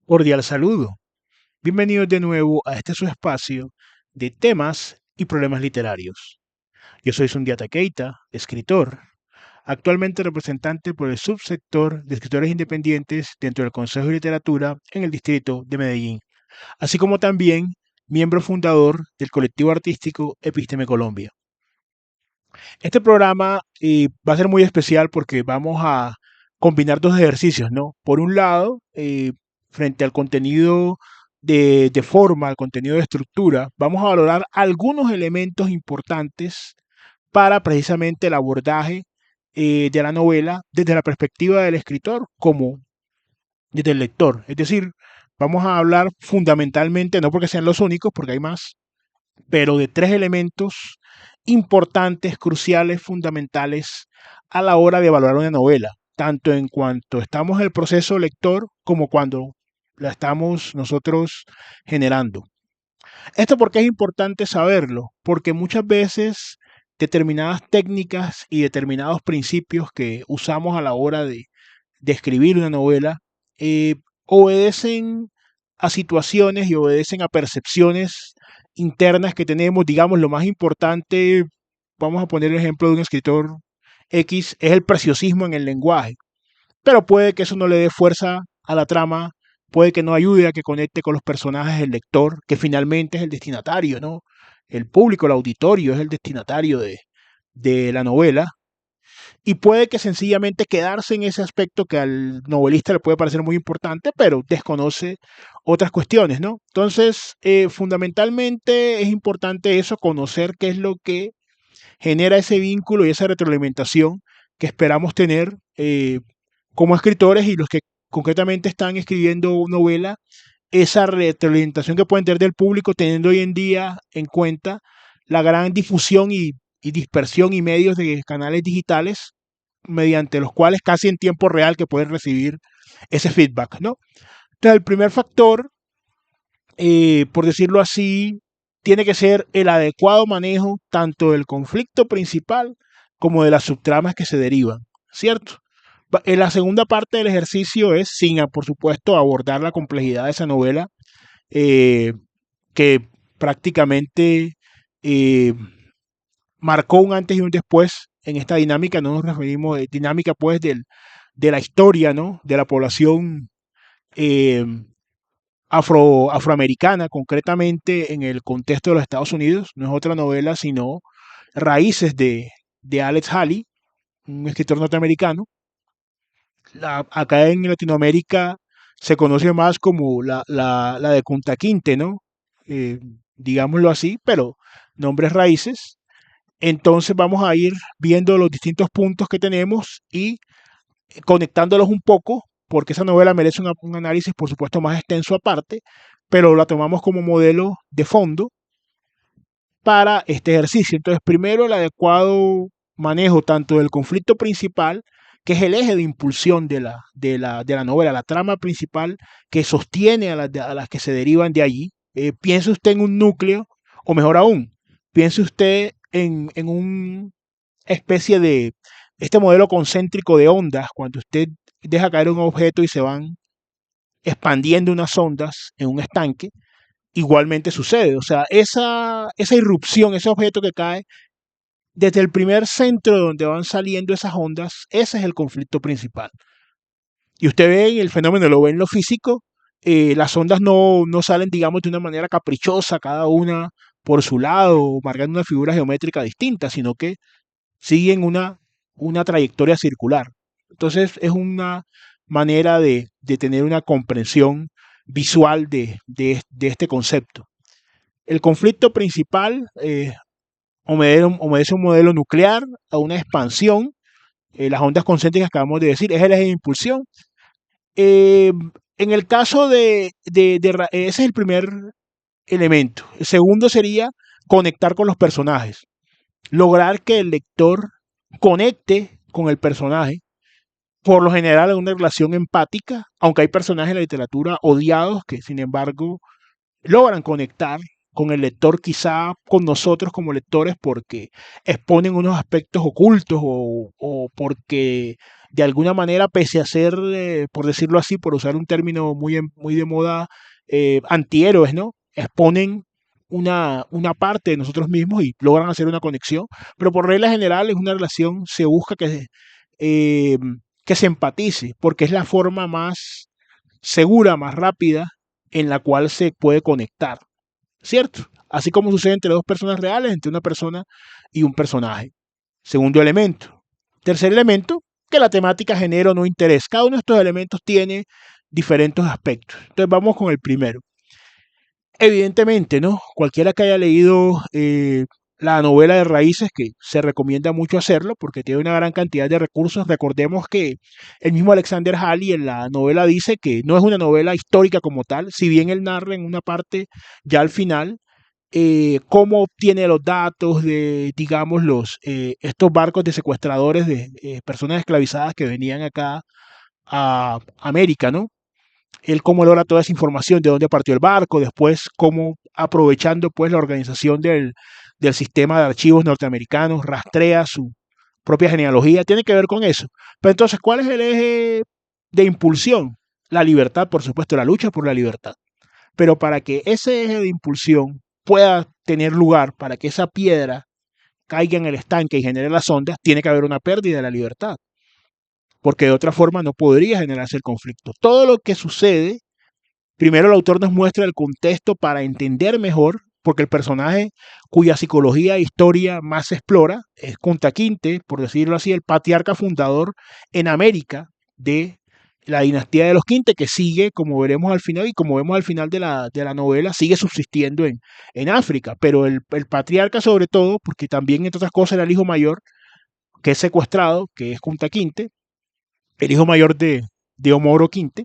Cordial saludo. Bienvenidos de nuevo a este su espacio de temas y problemas literarios. Yo soy Sundiata Keita, escritor, actualmente representante por el subsector de escritores independientes dentro del Consejo de Literatura en el distrito de Medellín, así como también miembro fundador del colectivo artístico Episteme Colombia. Este programa va a ser muy especial porque vamos a combinar dos ejercicios, ¿no? Por un lado, frente al contenido de forma, al contenido de estructura, vamos a valorar algunos elementos importantes para precisamente el abordaje de la novela desde la perspectiva del escritor como desde el lector. Es decir, vamos a hablar fundamentalmente, no porque sean los únicos, porque hay más, pero de tres elementos importantes, cruciales, fundamentales a la hora de evaluar una novela, tanto en cuanto estamos en el proceso lector como cuando la estamos nosotros generando. Esto porque es importante saberlo, porque muchas veces determinadas técnicas y determinados principios que usamos a la hora de escribir una novela obedecen a situaciones y obedecen a percepciones internas que tenemos. Digamos, lo más importante, vamos a poner el ejemplo de un escritor X, es el preciosismo en el lenguaje, pero puede que eso no le dé fuerza a la trama, puede que no ayude a que conecte con los personajes el lector, que finalmente es el destinatario, ¿no? El público, el auditorio es el destinatario de la novela, y puede que sencillamente quedarse en ese aspecto que al novelista le puede parecer muy importante, pero desconoce otras cuestiones, ¿no? Entonces, fundamentalmente es importante eso, conocer qué es lo que genera ese vínculo y esa retroalimentación que esperamos tener como escritores y los que concretamente están escribiendo novela, esa retroalimentación que pueden tener del público, teniendo hoy en día en cuenta la gran difusión y dispersión y medios de canales digitales mediante los cuales casi en tiempo real que pueden recibir ese feedback, ¿no? Entonces, el primer factor, por decirlo así, tiene que ser el adecuado manejo tanto del conflicto principal como de las subtramas que se derivan, ¿cierto? En la segunda parte del ejercicio es, sin, por supuesto, abordar la complejidad de esa novela, eh, que prácticamente eh, marcó un antes y un después en esta dinámica. No nos referimos a dinámica pues de la historia, ¿no? De la población eh, afroamericana, concretamente en el contexto de los Estados Unidos. No es otra novela, sino Raíces de Alex Haley, un escritor norteamericano. Acá en Latinoamérica se conoce más como la de Kunta Kinte, ¿no? Eh, digámoslo así, pero nombres raíces. Entonces vamos a ir viendo los distintos puntos que tenemos y conectándolos un poco, porque esa novela merece un análisis, por supuesto, más extenso aparte, pero la tomamos como modelo de fondo para este ejercicio. Entonces, primero, el adecuado manejo tanto del conflicto principal, que es el eje de impulsión de la novela, la trama principal que sostiene a las que se derivan de allí. Piense usted en un núcleo, o mejor aún, piense usted en una especie de este modelo concéntrico de ondas, cuando usted deja caer un objeto y se van expandiendo unas ondas en un estanque, igualmente sucede. O sea, esa irrupción, ese objeto que cae, desde el primer centro donde van saliendo esas ondas, ese es el conflicto principal. Y usted ve el fenómeno, lo ve en lo físico, las ondas no salen, digamos, de una manera caprichosa, cada una por su lado, marcando una figura geométrica distinta, sino que siguen una trayectoria circular. Entonces es una manera de tener una comprensión visual de este concepto. El conflicto principal obedece a un modelo nuclear, a una expansión. Las ondas concéntricas que acabamos de decir es el eje de impulsión. En el caso ese es el primer elemento. El segundo sería conectar con los personajes, lograr que el lector conecte con el personaje, por lo general en una relación empática, aunque hay personajes en la literatura odiados que sin embargo logran conectar con el lector, quizá con nosotros como lectores, porque exponen unos aspectos ocultos o porque de alguna manera, pese a ser, por decirlo así, por usar un término muy de moda, antihéroes, ¿no? Exponen una parte de nosotros mismos y logran hacer una conexión, pero por regla general en una relación se busca eh, que se empatice, porque es la forma más segura, más rápida en la cual se puede conectar, ¿cierto? Así como sucede entre dos personas reales, entre una persona y un personaje. Segundo elemento. Tercer elemento, que la temática genera o no interés. Cada uno de estos elementos tiene diferentes aspectos. Entonces vamos con el primero. Evidentemente, ¿no? Cualquiera que haya leído la novela de Raíces, que se recomienda mucho hacerlo porque tiene una gran cantidad de recursos. Recordemos que el mismo Alexander Halley en la novela dice que no es una novela histórica como tal, si bien él narra en una parte ya al final cómo obtiene los datos de, digamos, estos barcos de secuestradores de personas esclavizadas que venían acá a América, ¿no? Él cómo logra toda esa información, de dónde partió el barco, después cómo aprovechando pues la organización del sistema de archivos norteamericanos, rastrea su propia genealogía, tiene que ver con eso. Pero entonces, ¿cuál es el eje de impulsión? La libertad, por supuesto, la lucha por la libertad. Pero para que ese eje de impulsión pueda tener lugar, para que esa piedra caiga en el estanque y genere las ondas, tiene que haber una pérdida de la libertad, porque de otra forma no podría generarse el conflicto. Todo lo que sucede, primero el autor nos muestra el contexto para entender mejor, porque el personaje cuya psicología e historia más se explora es Kunta Kinte, por decirlo así, el patriarca fundador en América de la dinastía de los Quinte, que sigue, como veremos al final y como vemos al final de la novela, sigue subsistiendo en África, pero el patriarca sobre todo, porque también entre otras cosas era el hijo mayor, que es secuestrado, que es Kunta Kinte, el hijo mayor de Omoro Quinte,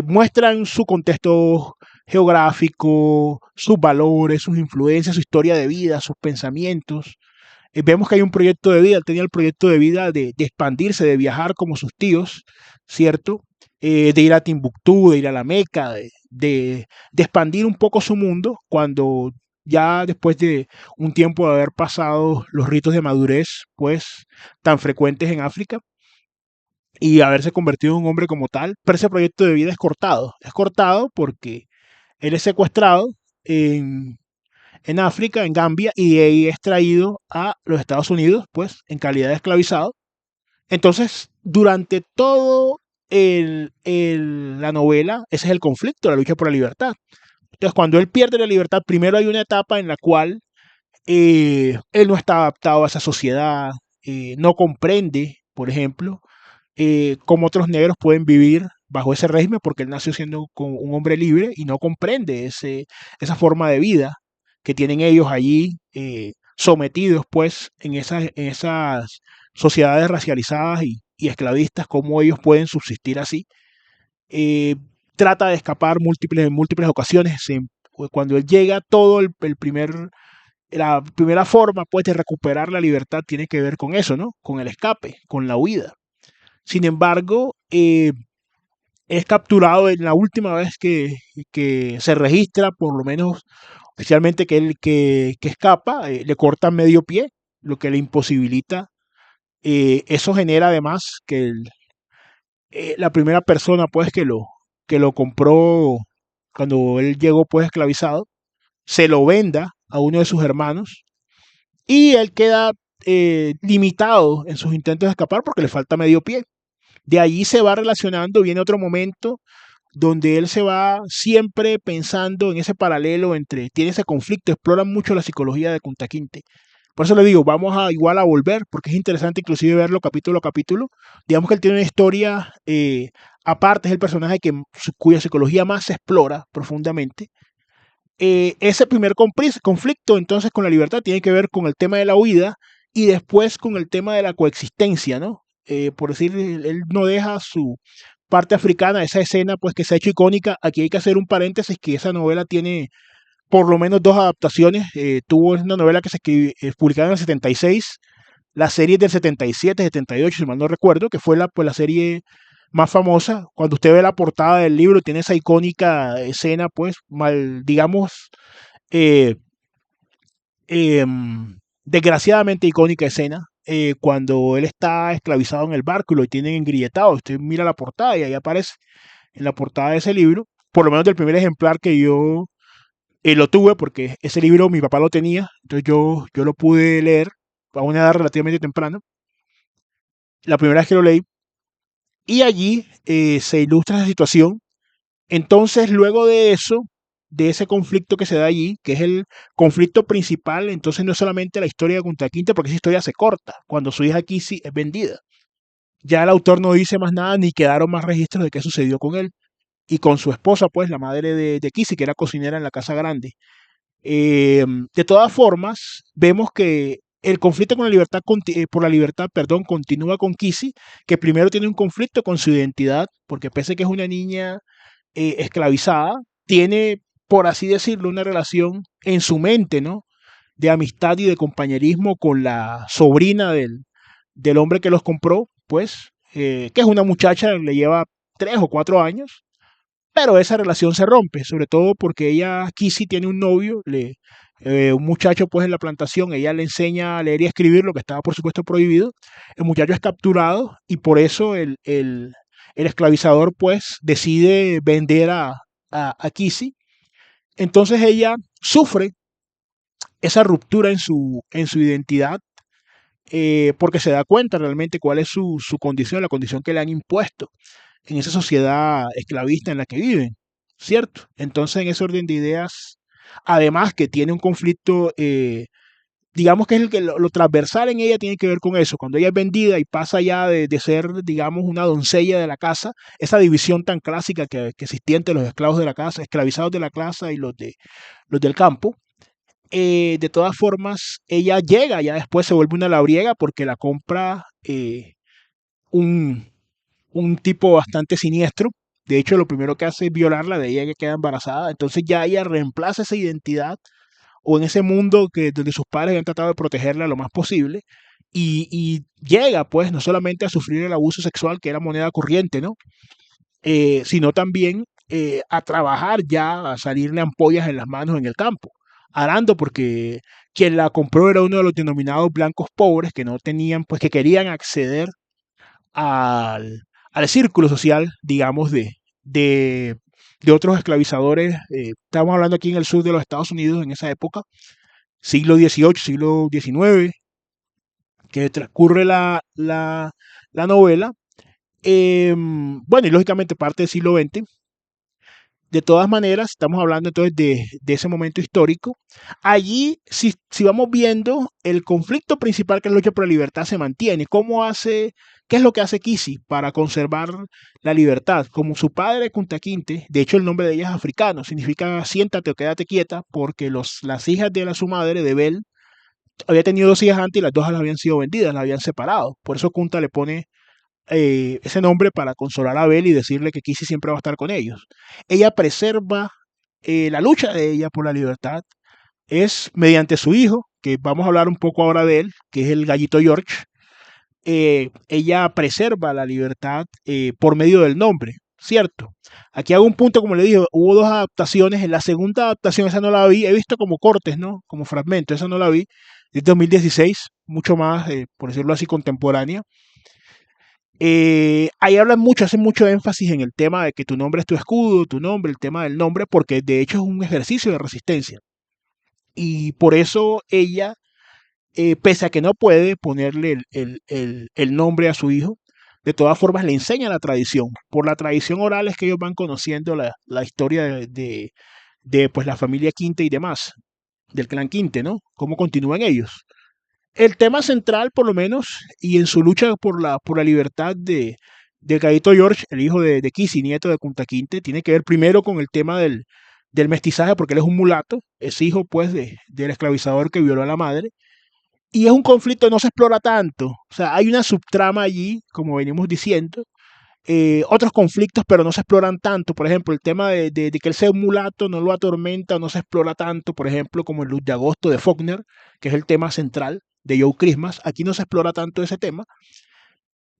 muestran su contexto geográfico, sus valores, sus influencias, su historia de vida, sus pensamientos. Vemos que hay un proyecto de vida, él tenía el proyecto de vida de expandirse, de viajar como sus tíos, ¿cierto? De ir a Timbuktu, de ir a la Meca, de expandir un poco su mundo cuando ya después de un tiempo de haber pasado los ritos de madurez, pues tan frecuentes en África, y haberse convertido en un hombre como tal, pero ese proyecto de vida es cortado. Es cortado porque él es secuestrado en, en África, en Gambia, y de ahí es traído a los Estados Unidos, pues, en calidad de esclavizado. Entonces, durante todo la novela, ese es el conflicto, la lucha por la libertad. Entonces, cuando él pierde la libertad, primero hay una etapa en la cual él no está adaptado a esa sociedad, no comprende, por ejemplo, cómo otros negros pueden vivir bajo ese régimen, porque él nació siendo un hombre libre y no comprende esa forma de vida que tienen ellos allí, sometidos pues en esas sociedades racializadas y esclavistas, cómo ellos pueden subsistir así. Eh, Trata de escapar en múltiples ocasiones. Cuando él llega, la primera forma pues de recuperar la libertad tiene que ver con eso, ¿no? Con el escape, con la huida. Sin embargo, es capturado en la última vez que se registra, por lo menos oficialmente, que escapa, le cortan medio pie, lo que le imposibilita. Eso genera además que la primera persona pues que lo compró cuando él llegó pues esclavizado, se lo venda a uno de sus hermanos y él queda limitado en sus intentos de escapar porque le falta medio pie. De allí se va relacionando, viene otro momento donde él se va siempre pensando en ese paralelo tiene ese conflicto, explora mucho la psicología de Kunta Kinte. Por eso le digo, vamos a igual a volver, porque es interesante inclusive verlo capítulo a capítulo. Digamos que él tiene una historia aparte, es el personaje cuya psicología más se explora profundamente. Ese primer conflicto entonces con la libertad tiene que ver con el tema de la huida y después con el tema de la coexistencia, ¿no? Por decir, él no deja su parte africana, esa escena pues que se ha hecho icónica. Aquí hay que hacer un paréntesis que esa novela tiene por lo menos dos adaptaciones. Tuvo una novela que se publicada en el 76, la serie del 77, 78, si mal no recuerdo, que fue pues, la serie más famosa. Cuando usted ve la portada del libro, tiene esa icónica escena, pues, digamos, eh, eh, desgraciadamente icónica escena, cuando él está esclavizado en el barco y lo tienen engrillletado. Usted mira la portada y ahí aparece en la portada de ese libro, por lo menos del primer ejemplar que yo lo tuve, porque ese libro mi papá lo tenía, entonces yo lo pude leer a una edad relativamente temprana, la primera vez que lo leí, y allí se ilustra esa situación. Entonces, luego de eso, de ese conflicto que se da allí, que es el conflicto principal, entonces no es solamente la historia de Kunta Kinte, porque esa historia se corta cuando su hija Kissy es vendida. Ya el autor no dice más nada ni quedaron más registros de qué sucedió con él y con su esposa, pues la madre de Kissy, que era cocinera en la casa grande. De todas formas, vemos que el conflicto con la libertad, por la libertad, perdón, continúa con Kissy, que primero tiene un conflicto con su identidad, porque pese a que es una niña esclavizada, tiene, por así decirlo, una relación en su mente, ¿no? De amistad y de compañerismo con la sobrina del hombre que los compró, pues, que es una muchacha, le lleva 3 o 4 años, pero esa relación se rompe, sobre todo porque ella, Kissy, tiene un novio, un muchacho pues en la plantación, ella le enseña a leer y a escribir, lo que estaba por supuesto prohibido. El muchacho es capturado y por eso el esclavizador pues decide vender a Kissy. Entonces ella sufre esa ruptura en su identidad, porque se da cuenta realmente cuál es su condición, la condición que le han impuesto en esa sociedad esclavista en la que viven, ¿cierto? Entonces, en ese orden de ideas, además que tiene un conflicto, digamos que es el que lo transversal en ella tiene que ver con eso, cuando ella es vendida y pasa ya de ser, digamos, una doncella de la casa, esa división tan clásica que existía entre los esclavos de la casa, esclavizados de la casa y los del campo. De todas formas, ella llega, ya después se vuelve una labriega porque la compra un, un tipo bastante siniestro. De hecho, lo primero que hace es violarla, de ella que queda embarazada. Entonces ya ella reemplaza esa identidad o en ese mundo donde sus padres han tratado de protegerla lo más posible. Y llega, pues, no solamente a sufrir el abuso sexual, que era moneda corriente, ¿no? Sino también a trabajar ya, a salirle ampollas en las manos en el campo, arando, porque quien la compró era uno de los denominados blancos pobres que no tenían, pues que querían acceder al, al círculo social, digamos, de otros esclavizadores. Estamos hablando aquí en el sur de los Estados Unidos en esa época, siglo XVIII, siglo XIX, que transcurre la novela. Bueno, y lógicamente parte del siglo XX. De todas maneras, estamos hablando entonces de ese momento histórico. Allí, si vamos viendo, el conflicto principal que es la lucha por la libertad se mantiene. ¿Qué es lo que hace Kissy para conservar la libertad? Como su padre Kunta Kinte, de hecho el nombre de ella es africano, significa siéntate o quédate quieta, porque las hijas de su madre, de Bel, había tenido 2 hijas antes y las dos las habían sido vendidas, las habían separado. Por eso Kunta le pone ese nombre para consolar a Bel y decirle que Kissy siempre va a estar con ellos. Ella preserva la lucha de ella por la libertad, es mediante su hijo, que vamos a hablar un poco ahora de él, que es el gallito George. Ella preserva la libertad por medio del nombre, ¿cierto? Aquí hago un punto, como le dije, hubo 2 adaptaciones. En la segunda adaptación, esa no la vi, he visto como cortes, ¿no? Como fragmentos, esa no la vi. Es 2016, mucho más, por decirlo así, contemporánea. Ahí hablan mucho, hacen mucho énfasis en el tema de que tu nombre es tu escudo, tu nombre, el tema del nombre, porque de hecho es un ejercicio de resistencia. Y por eso ella, pese a que no puede ponerle el nombre a su hijo, de todas formas le enseña la tradición. Por la tradición oral es que ellos van conociendo la historia de, pues, la familia Quinte y demás, del clan Quinte, ¿no? Cómo continúan ellos. El tema central, por lo menos, y en su lucha por la libertad de Gallito George, el hijo de Kissy, nieto de Kunta Kinte, tiene que ver primero con el tema del mestizaje, porque él es un mulato, es hijo pues del esclavizador que violó a la madre, y es un conflicto que no se explora tanto, o sea, hay una subtrama allí, como venimos diciendo, otros conflictos, pero no se exploran tanto, por ejemplo, el tema de que él sea un mulato no lo atormenta, no se explora tanto, por ejemplo, como en Luz de Agosto de Faulkner, que es el tema central de Joe Christmas, aquí no se explora tanto ese tema.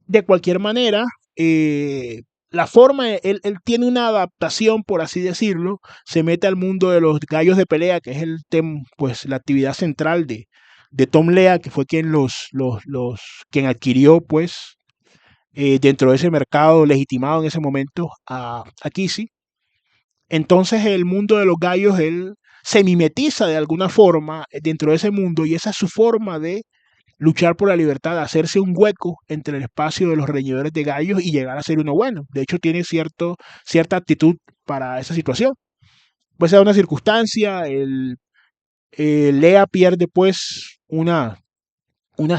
De cualquier manera, la forma, él tiene una adaptación, por así decirlo, se mete al mundo de los gallos de pelea, que es pues, la actividad central de Tom Lea, que fue quien quien adquirió, pues, dentro de ese mercado legitimado en ese momento a Kisi. Entonces el mundo de los gallos, él se mimetiza de alguna forma dentro de ese mundo y esa es su forma de luchar por la libertad, de hacerse un hueco entre el espacio de los reñidores de gallos y llegar a ser uno bueno. De hecho, tiene cierta actitud para esa situación. Pues sea una circunstancia, Lea pierde pues una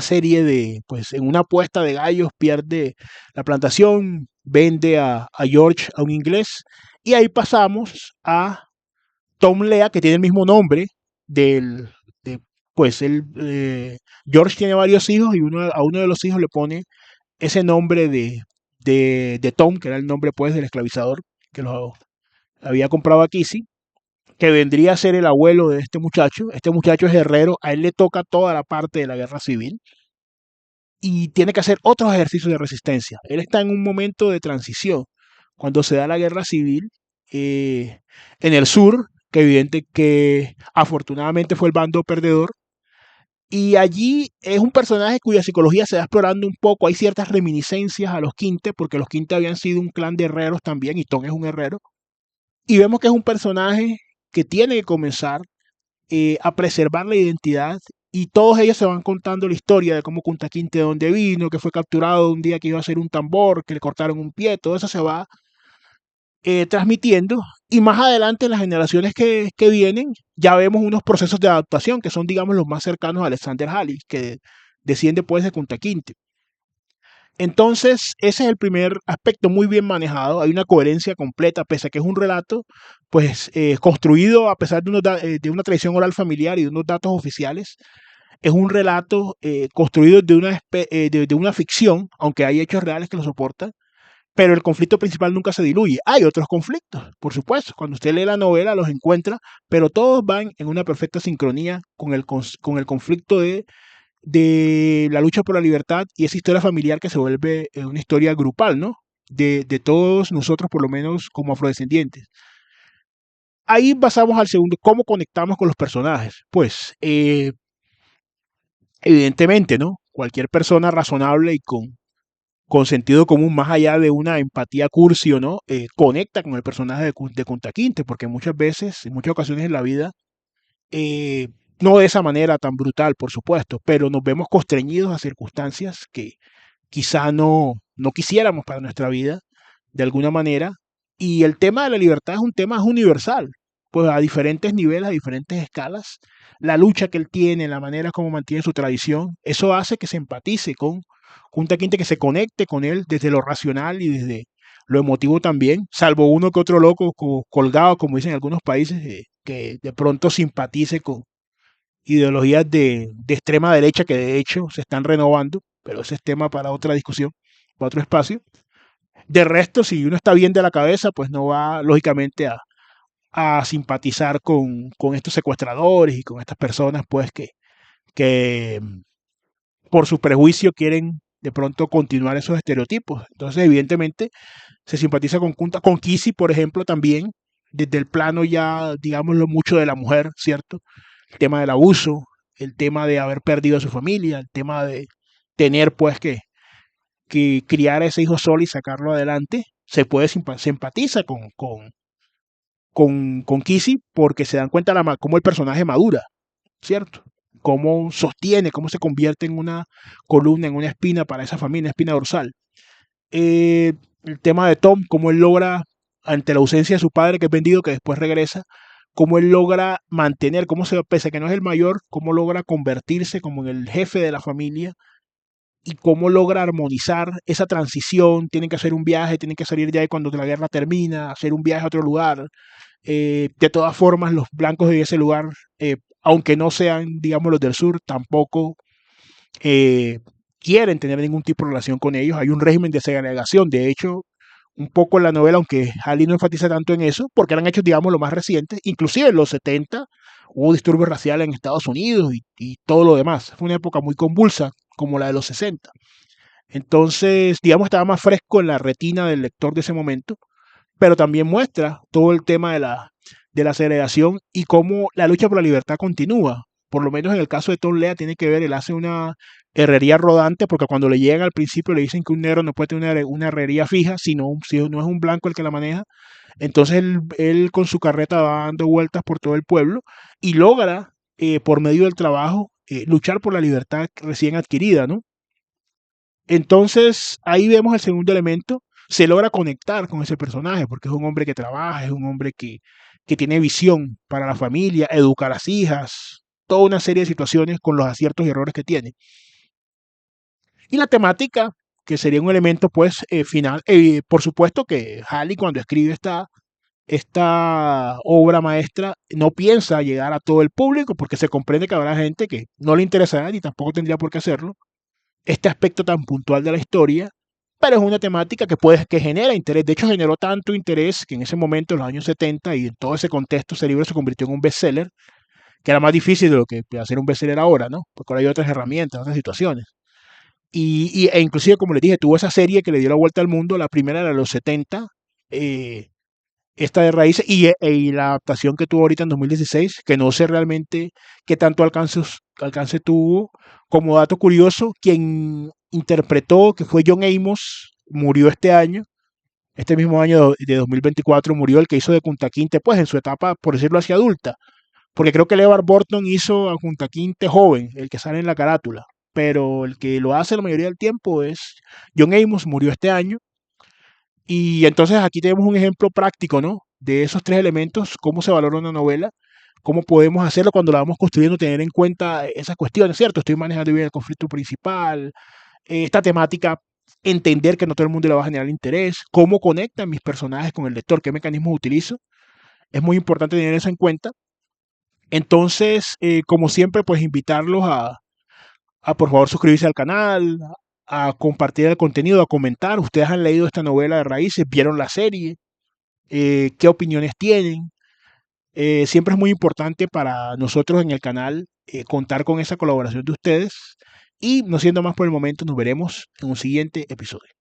serie de, pues en una apuesta de gallos pierde la plantación, vende a George, a un inglés, y ahí pasamos a Tom Lea, que tiene el mismo nombre del, de, pues George tiene varios hijos y a uno de los hijos le pone ese nombre de Tom, que era el nombre pues del esclavizador que lo había comprado a Kissy, que vendría a ser el abuelo de este muchacho. Este muchacho es herrero, a él le toca toda la parte de la guerra civil y tiene que hacer otros ejercicios de resistencia. Él está en un momento de transición cuando se da la guerra civil en el sur, que evidente que afortunadamente fue el bando perdedor. Y allí es un personaje cuya psicología se va explorando un poco. Hay ciertas reminiscencias a los Quinte, porque los Quinte habían sido un clan de herreros también, y Tom es un herrero. Y vemos que es un personaje que tiene que comenzar a preservar la identidad y todos ellos se van contando la historia de cómo Kunta Kinte de dónde vino, que fue capturado un día que iba a hacer un tambor, que le cortaron un pie, todo eso se va transmitiendo y más adelante en las generaciones que vienen ya vemos unos procesos de adaptación que son digamos los más cercanos a Alexander Halley, que desciende pues de Kunta Kinte. Entonces, ese es el primer aspecto muy bien manejado. Hay una coherencia completa, pese a que es un relato, pues construido a pesar de una tradición oral familiar y de unos datos oficiales. Es un relato construido de una ficción, aunque hay hechos reales que lo soportan, pero el conflicto principal nunca se diluye. Hay otros conflictos, por supuesto. Cuando usted lee la novela los encuentra, pero todos van en una perfecta sincronía con el conflicto de la lucha por la libertad y esa historia familiar que se vuelve una historia grupal, ¿no? De todos nosotros, por lo menos como afrodescendientes. Ahí pasamos al segundo, ¿cómo conectamos con los personajes? Pues, evidentemente, ¿no? Cualquier persona razonable y con sentido común, más allá de una empatía cursi o no, conecta con el personaje de Kunta Kinte, porque muchas veces, en muchas ocasiones en la vida, eh, no de esa manera tan brutal, por supuesto, pero nos vemos constreñidos a circunstancias que quizá no quisiéramos para nuestra vida, de alguna manera. Y el tema de la libertad es un tema universal, pues a diferentes niveles, a diferentes escalas. La lucha que él tiene, la manera como mantiene su tradición, eso hace que se empatice con Kunta Kinte, que se conecte con él desde lo racional y desde lo emotivo también, salvo uno que otro loco colgado, como dicen en algunos países, que de pronto simpatice con ideologías de extrema derecha que de hecho se están renovando, pero ese es tema para otra discusión, para otro espacio. De resto, si uno está bien de la cabeza, pues no va lógicamente a simpatizar con estos secuestradores y con estas personas, pues que por su prejuicio quieren de pronto continuar esos estereotipos. Entonces, evidentemente, se simpatiza con Kissy, por ejemplo, también, desde el plano ya, digámoslo, mucho de la mujer, ¿cierto? El tema del abuso, el tema de haber perdido a su familia, el tema de tener, pues, que criar a ese hijo solo y sacarlo adelante, se empatiza con Kissy porque se dan cuenta cómo el personaje madura, ¿cierto? Cómo sostiene, cómo se convierte en una columna, en una espina para esa familia, espina dorsal. El tema de Tom, cómo él logra, ante la ausencia de su padre que es vendido, que después regresa, cómo él logra mantener, pese a que no es el mayor, cómo logra convertirse como en el jefe de la familia y cómo logra armonizar esa transición. Tienen que hacer un viaje, tienen que salir de ahí cuando la guerra termina, hacer un viaje a otro lugar. De todas formas, los blancos de ese lugar, aunque no sean, digamos, los del sur, tampoco eh, quieren tener ningún tipo de relación con ellos. Hay un régimen de segregación. De hecho, un poco en la novela, aunque Halley no enfatiza tanto en eso, porque eran hechos, digamos, lo más recientes. Inclusive en los 70 hubo disturbios raciales en Estados Unidos y todo lo demás. Fue una época muy convulsa, como la de los 60. Entonces, digamos, estaba más fresco en la retina del lector de ese momento, pero también muestra todo el tema de la segregación y cómo la lucha por la libertad continúa. por lo menos en el caso de Tom Lea tiene que ver, él hace una herrería rodante, porque cuando le llegan al principio le dicen que un negro no puede tener una herrería fija, si no es un blanco el que la maneja. Entonces él con su carreta va dando vueltas por todo el pueblo y logra, por medio del trabajo, luchar por la libertad recién adquirida, ¿no? Entonces ahí vemos el segundo elemento, se logra conectar con ese personaje, porque es un hombre que trabaja, es un hombre que tiene visión para la familia, educa a las hijas, toda una serie de situaciones con los aciertos y errores que tiene. Y la temática, que sería un elemento pues final, por supuesto que Halley cuando escribe esta obra maestra no piensa llegar a todo el público porque se comprende que habrá gente que no le interesará ni tampoco tendría por qué hacerlo este aspecto tan puntual de la historia, pero es una temática que genera interés. De hecho, generó tanto interés que en ese momento, en los años 70 y en todo ese contexto, ese libro se convirtió en un bestseller, que era más difícil de lo que hacer un bestseller ahora, ¿no? Porque ahora hay otras herramientas, otras situaciones. E inclusive, como les dije, tuvo esa serie que le dio la vuelta al mundo, la primera era de los 70, eh, esta de Raíces, y la adaptación que tuvo ahorita en 2016, que no sé realmente qué tanto alcance tuvo. Como dato curioso, quien interpretó, que fue John Amos, murió este año, este mismo año de 2024 murió el que hizo de Kunta Kinte, pues en su etapa, por decirlo así, adulta. Porque creo que LeVar Burton hizo a Kunta Kinte joven, el que sale en la carátula. Pero el que lo hace la mayoría del tiempo es John Amos, murió este año. Y entonces aquí tenemos un ejemplo práctico, ¿no? De esos tres elementos, cómo se valora una novela, cómo podemos hacerlo cuando la vamos construyendo, tener en cuenta esas cuestiones, ¿cierto? Estoy manejando bien el conflicto principal, esta temática, entender que no todo el mundo le va a generar interés, cómo conectan mis personajes con el lector, qué mecanismos utilizo. Es muy importante tener eso en cuenta. Entonces, como siempre, pues invitarlos a por favor suscribirse al canal, a compartir el contenido, a comentar. Ustedes han leído esta novela de Raíces, vieron la serie, qué opiniones tienen. Siempre es muy importante para nosotros en el canal contar con esa colaboración de ustedes. Y no siendo más por el momento, nos veremos en un siguiente episodio.